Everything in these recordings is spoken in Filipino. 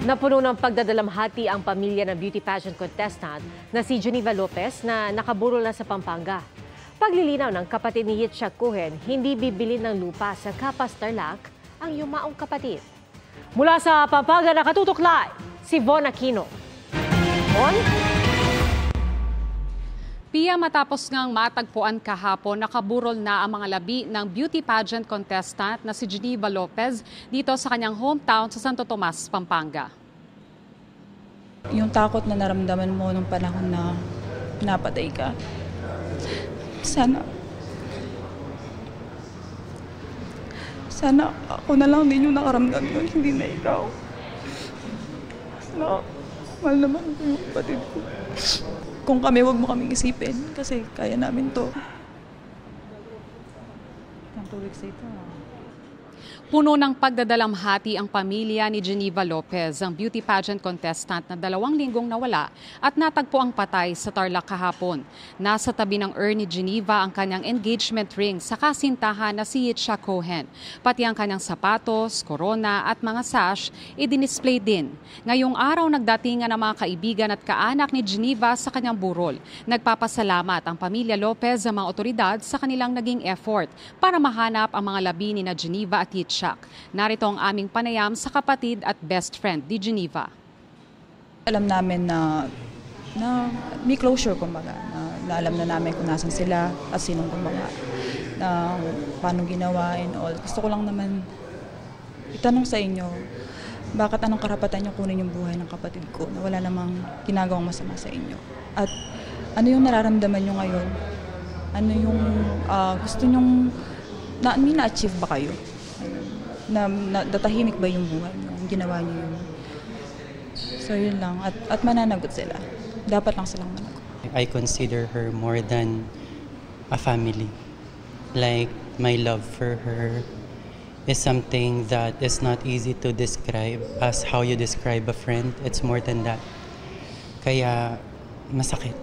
Napuno ng pagdadalamhati ang pamilya ng beauty pageant contestant na si Geneva Lopez na nakaburol na sa Pampanga. Paglilinaw ng kapatid ni Yitzhak Cohen, hindi bibili ng lupa sa Capas Tarlac ang yumaong kapatid. Mula sa Pampanga, nakatutok live si Von Aquino. Von? Pia, matapos ngang matagpuan kahapon, nakaburol na ang mga labi ng beauty pageant contestant na si Geneva Lopez dito sa kanyang hometown sa Santo Tomas, Pampanga. Yung takot na naramdaman mo nung panahon na pinapatay ka, sana ako na lang din yung nakaramdam nun, hindi na ikaw. Sana, mahal naman ko yung kapatid ko. Kung kami, huwag mo kaming isipin kasi kaya namin to. 2 weeks later. Puno ng pagdadalamhati ang pamilya ni Geneva Lopez, ang beauty pageant contestant na 2 linggong nawala at natagpo ang patay sa Tarlac kahapon. Nasa tabi ng urn ni Geneva ang kanyang engagement ring sa kasintahan na si Yitzhak Cohen. Pati ang kanyang sapatos, korona at mga sash, i-display din. Ngayong araw nagdatingan ang mga kaibigan at kaanak ni Geneva sa kanyang burol. Nagpapasalamat ang pamilya Lopez sa mga otoridad sa kanilang naging effort para mahanap ang mga labi ni na Geneva at Yitzhak. Narito ang aming panayam sa kapatid at best friend ni Geneva. Alam namin na may closure, kumbaga, na alam na namin kung nasan sila at sinong kumbaga, na paano ginawa and all. Gusto ko lang naman itanong sa inyo, bakit anong karapatan niyo kunin yung buhay ng kapatid ko na wala namang ginagawang masama sa inyo? At ano yung nararamdaman niyo ngayon? Ano yung gusto niyong na-achieve ba kayo? Na datahimik ba yung buhay niyo? Yung ginawa niyo yun? So yun lang. At mananagot sila. Dapat lang silang managot. I consider her more than a family. Like, my love for her is something that is not easy to describe as how you describe a friend. It's more than that. Kaya, masakit.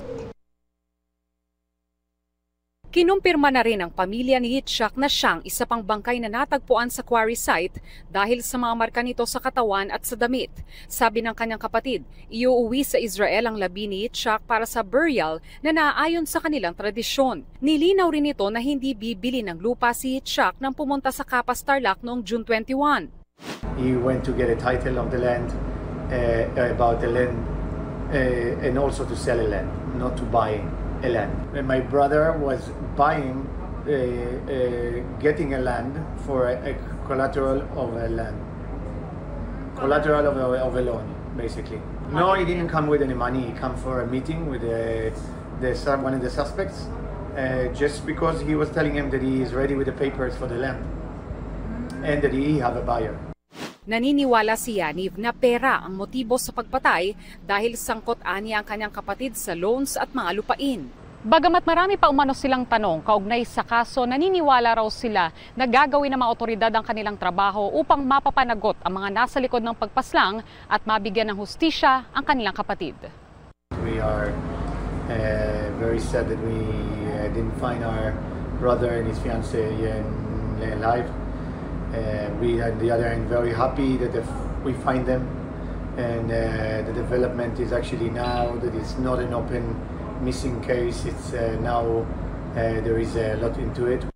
Kinumpirma na rin ang pamilya ni Yitzhak na siyang isa pang bangkay na natagpuan sa quarry site dahil sa mga marka nito sa katawan at sa damit. Sabi ng kanyang kapatid, iuuwi sa Israel ang labi ni Yitzhak para sa burial na naaayon sa kanilang tradisyon. Nilinaw rin ito na hindi bibili ng lupa si Yitzhak nang pumunta sa Capas Tarlac noong June 21. He went to get a title of the land, about the land, and also to sell a land, not to buy a land. And my brother was buying, getting a land for a collateral of a land, collateral of a loan, basically. No, he didn't come with any money. He came for a meeting with one of the suspects, just because he was telling him that he is ready with the papers for the land and that he have a buyer. Naniniwala si Yaniv na pera ang motibo sa pagpatay dahil sangkot-ani ang kanyang kapatid sa loans at mga lupain. Bagamat marami pa umano silang tanong kaugnay sa kaso, naniniwala raw sila na gagawin ng mga otoridad ang kanilang trabaho upang mapapanagot ang mga nasa likod ng pagpaslang at mabigyan ng hustisya ang kanilang kapatid. We are very sad that we didn't find our brother and his fiancée alive. We, on the other hand, very happy that we find them, and the development is actually now that it's not an open missing case. It's now there is a lot into it.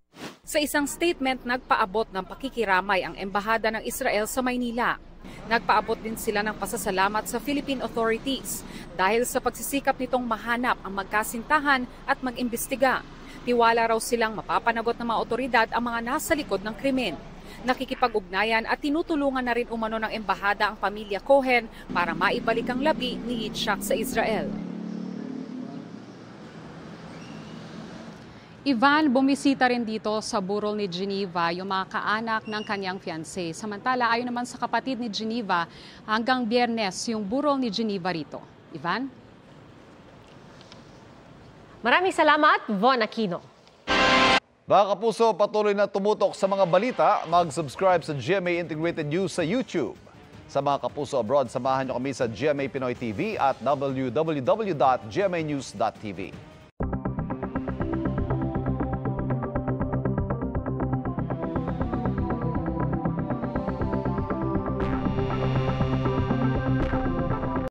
Sa isang statement, nagpaabot ng pakikiramay ang Embahada ng Israel sa Maynila. Nagpaabot din sila ng pasasalamat sa Philippine authorities dahil sa pagsisikap nitong mahanap ang magkasintahan at mag-imbestiga. Tiwala raw silang mapapanagot ng mga otoridad ang mga nasa likod ng krimen. Nakikipag-ugnayan at tinutulungan na rin umano ng embahada ang pamilya Cohen para maibalik ang labi ni Yitzhak sa Israel. Ivan, bumisita rin dito sa burol ni Geneva yung mga kaanak ng kanyang fiancé. Samantala, ayon naman sa kapatid ni Geneva, hanggang Biyernes yung burol ni Geneva rito. Ivan? Maraming salamat, Von Aquino. Mga kapuso, patuloy na tumutok sa mga balita. Mag-subscribe sa GMA Integrated News sa YouTube. Sa mga kapuso abroad, samahan niyo kami sa GMA Pinoy TV at www.gmanews.tv.